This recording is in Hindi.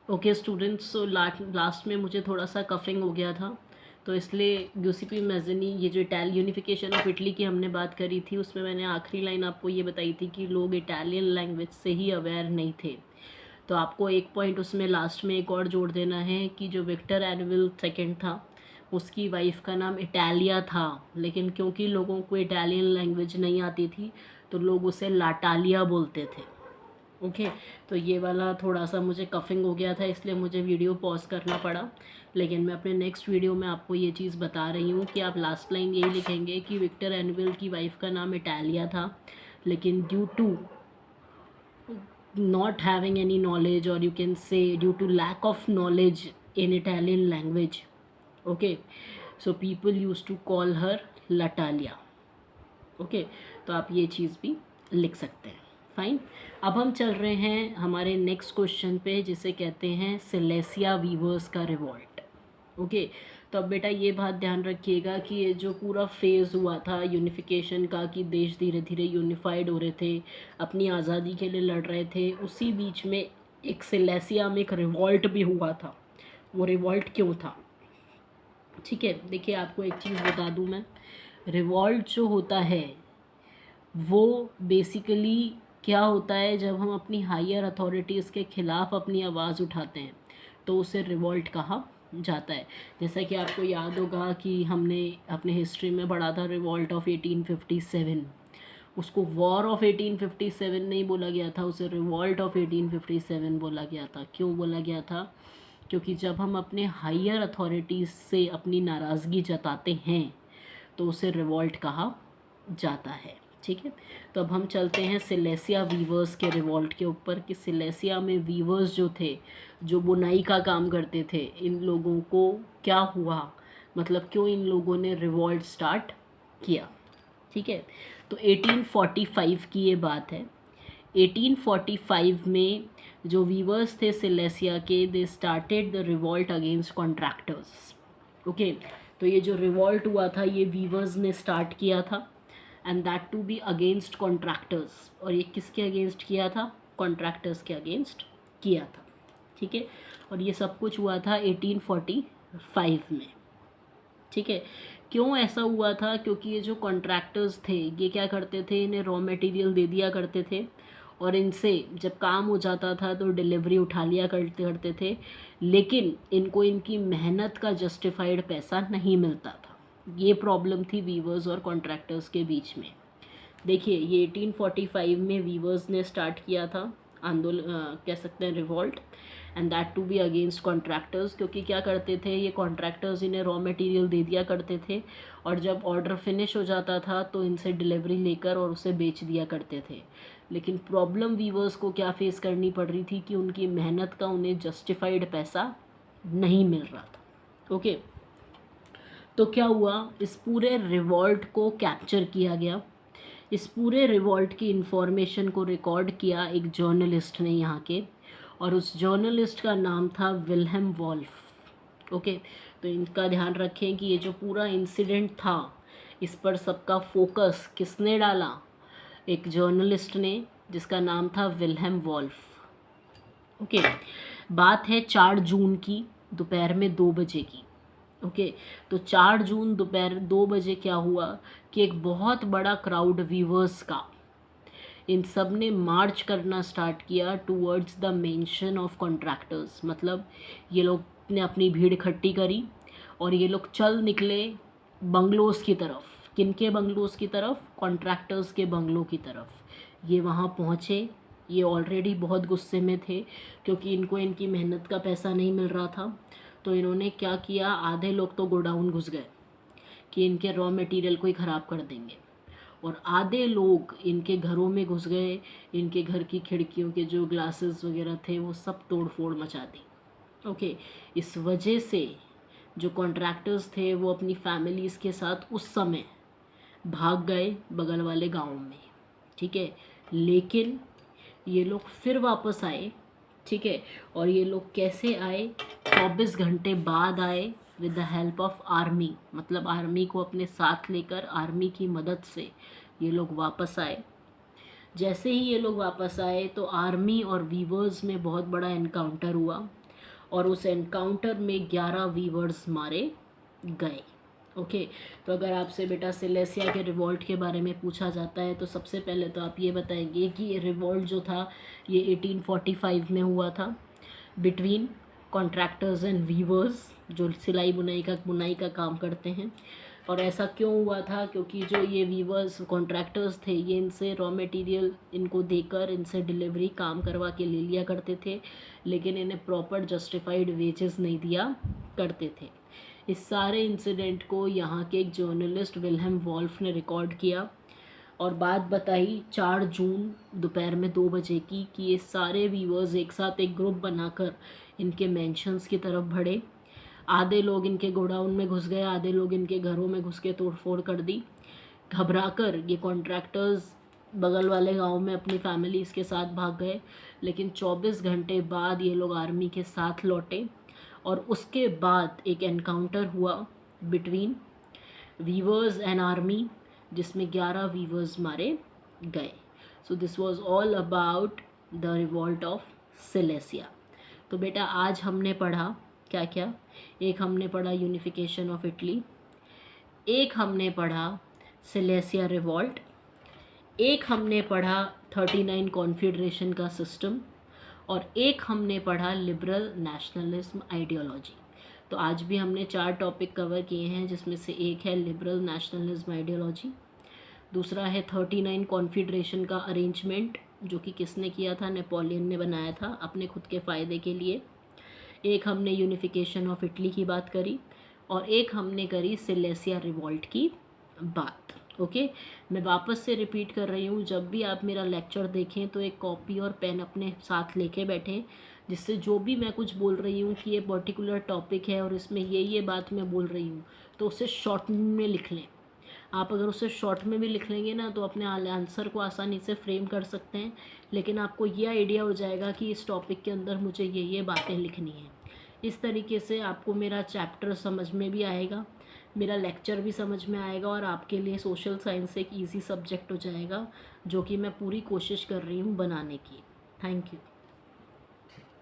ओके स्टूडेंट्स, सो लास्ट में मुझे थोड़ा सा कफिंग हो गया था, तो इसलिए ग्यूसिपी मैज़नी, ये जो यूनिफिकेशन ऑफ इटली की हमने बात करी थी, उसमें मैंने आखिरी लाइन आपको ये बताई थी कि लोग इटालियन लैंग्वेज से ही अवेयर नहीं थे। तो आपको एक पॉइंट उसमें लास्ट में एक और जोड़ देना है कि जो विक्टर एनविल सेकंड था, उसकी वाइफ का नाम इटालिया था, लेकिन क्योंकि लोगों को इटालियन लैंग्वेज नहीं आती थी तो लोग उसे लाटालिया बोलते थे। ओके, तो ये वाला थोड़ा सा मुझे कफिंग हो गया था, इसलिए मुझे वीडियो पॉज करना पड़ा। लेकिन मैं अपने नेक्स्ट वीडियो में आपको ये चीज़ बता रही हूँ कि आप लास्ट लाइन यही लिखेंगे कि विक्टर एनविल की वाइफ का नाम इटालिया था, लेकिन due to not having any knowledge, or you can say due to lack of knowledge in Italian language, okay, so people used to call her Latalia. Okay, तो आप ये चीज़ भी लिख सकते हैं। फाइन, अब हम चल रहे हैं हमारे नेक्स्ट क्वेश्चन पे, जिसे कहते हैं सिलेसिया वीवर्स का रिवॉल्ट। ओके, तो अब बेटा ये बात ध्यान रखिएगा कि ये जो पूरा फेज़ हुआ था यूनिफिकेशन का, कि देश धीरे धीरे यूनिफाइड हो रहे थे, अपनी आज़ादी के लिए लड़ रहे थे, उसी बीच में एक सिलेसिया में एक रिवॉल्ट भी हुआ था। वो रिवॉल्ट क्यों था? ठीक है, देखिए आपको एक चीज़ बता दूं मैं, रिवॉल्ट जो होता है वो बेसिकली क्या होता है, जब हम अपनी हायर अथॉरिटीज़ के ख़िलाफ़ अपनी आवाज़ उठाते हैं तो उसे रिवॉल्ट कहा जाता है। जैसा कि आपको याद होगा कि हमने अपने हिस्ट्री में पढ़ा था रिवॉल्ट ऑफ 1857। उसको वॉर ऑफ 1857 नहीं बोला गया था, उसे रिवॉल्ट ऑफ 1857 बोला गया था। क्यों बोला गया था? क्योंकि जब हम अपने हायर अथॉरिटीज़ से अपनी नाराज़गी जताते हैं तो उसे रिवॉल्ट कहा जाता है। ठीक है, तो अब हम चलते हैं सिलेसिया वीवर्स के रिवॉल्ट के ऊपर, कि सिलेसिया में वीवर्स जो थे, जो बुनाई का काम करते थे, इन लोगों को क्या हुआ, मतलब क्यों इन लोगों ने रिवॉल्ट स्टार्ट किया। ठीक है, तो 1845 की ये बात है। 1845 में जो वीवर्स थे सिलेसिया के, they started the revolt against contractors. Okay, तो ये जो रिवॉल्ट हुआ था ये वीवर्स ने स्टार्ट किया था, and that to be against contractors. और ये किसके अगेंस्ट किया था? कॉन्ट्रैक्टर्स के अगेंस्ट किया था। ठीक है, और ये सब कुछ हुआ था 1845 में। ठीक है, क्यों ऐसा हुआ था? क्योंकि ये जो कॉन्ट्रैक्टर्स थे ये क्या करते थे, इन्हें रॉ मटेरियल दे दिया करते थे, और इनसे जब काम हो जाता था तो डिलीवरी उठा लिया करते करते थे, लेकिन इनको इनकी मेहनत का जस्टिफाइड पैसा नहीं मिलता था। ये प्रॉब्लम थी वीवर्स और कॉन्ट्रैक्टर्स के बीच में। देखिए, ये 1845 में वीवर्स ने स्टार्ट किया था आंदोलन, कह सकते हैं revolt, and that to be against contractors. क्योंकि क्या करते थे ये कॉन्ट्रैक्टर्स, इन्हें रॉ मटेरियल दे दिया करते थे, और जब ऑर्डर फिनिश हो जाता था तो इनसे डिलीवरी लेकर और उसे बेच दिया करते थे। लेकिन प्रॉब्लम वीवर्स को क्या फेस करनी पड़ रही थी कि उनकी मेहनत का उन्हें जस्टिफाइड पैसा नहीं मिल रहा था। ओके, तो क्या हुआ, इस पूरे रिवॉल्ट को कैप्चर किया गया। इस पूरे रिवॉल्ट की इन्फॉर्मेशन को रिकॉर्ड किया एक जर्नलिस्ट ने यहाँ के, और उस जर्नलिस्ट का नाम था विल्हेम वॉल्फ। ओके, तो इनका ध्यान रखें कि ये जो पूरा इंसिडेंट था इस पर सबका फोकस किसने डाला? एक जर्नलिस्ट ने, जिसका नाम था विल्हेम वॉल्फ। ओके, बात है 4 जून की दोपहर में 2 बजे की। ओके, तो 4 जून दोपहर 2 बजे क्या हुआ कि एक बहुत बड़ा क्राउड वीवर्स का, इन सब ने मार्च करना स्टार्ट किया towards the mention of contractors. मतलब ये लोग ने अपनी भीड़ इकट्ठी करी और ये लोग चल निकले बंगलोज़ की तरफ। किनके बंगलोज़ की तरफ? कॉन्ट्रैक्टर्स के बंगलों की तरफ। ये वहाँ पहुँचे, ये ऑलरेडी बहुत गुस्से में थे क्योंकि इनको इनकी मेहनत का पैसा नहीं मिल रहा था। तो इन्होंने क्या किया, आधे लोग तो गोडाउन घुस गए कि इनके रॉ मटेरियल को ही ख़राब कर देंगे, और आधे लोग इनके घरों में घुस गए, इनके घर की खिड़कियों के जो ग्लासेस वगैरह थे वो सब तोड़ फोड़ मचा दी। ओके, इस वजह से जो कॉन्ट्रैक्टर्स थे वो अपनी फैमिलीज़ के साथ उस समय भाग गए बगल वाले गाँव में। ठीक है, लेकिन ये लोग फिर वापस आए। ठीक है, और ये लोग कैसे आए? 24 घंटे बाद आए with the help of army. मतलब आर्मी को अपने साथ लेकर, आर्मी की मदद से ये लोग वापस आए। जैसे ही ये लोग वापस आए तो आर्मी और वीवर्स में बहुत बड़ा इनकाउंटर हुआ, और उस एनकाउंटर में 11 वीवर्स मारे गए। ओके, तो अगर आपसे बेटा सिलेसिया के रिवॉल्ट के बारे में पूछा जाता है तो सबसे पहले तो आप ये बताएंगे कि ये रिवॉल्ट जो था ये 1845 में हुआ था बिटवीन कॉन्ट्रैक्टर्स एंड वीवर्स, जो सिलाई बुनाई का काम करते हैं। और ऐसा क्यों हुआ था, क्योंकि जो ये वीवर्स कॉन्ट्रैक्टर्स थे ये इनसे रॉ मटेरियल इनको देकर इनसे डिलीवरी काम करवा के ले लिया करते थे, लेकिन इन्हें प्रॉपर जस्टिफाइड वेजेस नहीं दिया करते थे। इस सारे इंसिडेंट को यहाँ के एक जर्नलिस्ट विल्हेम वॉल्फ ने रिकॉर्ड किया और बात बताई 4 जून दोपहर में 2 बजे की कि ये सारे वीवर्स एक साथ एक ग्रुप बनाकर इनके मेंशंस की तरफ बढ़े। आधे लोग इनके गोडाउन में घुस गए, आधे लोग इनके घरों में घुस के तोड़फोड़ कर दी। घबराकर ये कॉन्ट्रैक्टर्स बगल वाले गांव में अपनी फैमिलीज़ के साथ भाग गए, लेकिन 24 घंटे बाद ये लोग आर्मी के साथ लौटे और उसके बाद एक एनकाउंटर हुआ बिटवीन वीवर्स एंड आर्मी, जिसमें 11 वीवर्स मारे गए। So this was all about the revolt of Silesia. तो बेटा आज हमने पढ़ा क्या क्या, एक हमने पढ़ा यूनिफिकेशन ऑफ इटली, एक हमने पढ़ा सिलेसिया रिवॉल्ट, एक हमने पढ़ा 39 कॉन्फेडरेशन का सिस्टम, और एक हमने पढ़ा लिबरल नेशनलिज्म आइडियोलॉजी। तो आज भी हमने 4 टॉपिक कवर किए हैं, जिसमें से एक है लिबरल नेशनलिज्म आइडियोलॉजी, दूसरा है 39 कॉन्फेडरेशन का अरेंजमेंट जो कि किसने किया था, नेपोलियन ने बनाया था अपने खुद के फ़ायदे के लिए, एक हमने यूनिफिकेशन ऑफ इटली की बात करी, और एक हमने करी सिलेसिया रिवॉल्ट की बात। ओके, मैं वापस से रिपीट कर रही हूँ, जब भी आप मेरा लेक्चर देखें तो एक कॉपी और पेन अपने साथ लेके बैठें, जिससे जो भी मैं कुछ बोल रही हूँ कि ये पर्टिकुलर टॉपिक है और इसमें ये बात मैं बोल रही हूँ तो उसे शॉर्ट में लिख लें। आप अगर उसे शॉर्ट में भी लिख लेंगे ना तो अपने आंसर को आसानी से फ्रेम कर सकते हैं, लेकिन आपको ये आइडिया हो जाएगा कि इस टॉपिक के अंदर मुझे ये बातें लिखनी हैं। इस तरीके से आपको मेरा चैप्टर समझ में भी आएगा, मेरा लेक्चर भी समझ में आएगा, और आपके लिए सोशल साइंस एक ईजी सब्जेक्ट हो जाएगा, जो कि मैं पूरी कोशिश कर रही हूँ बनाने की। Thank you.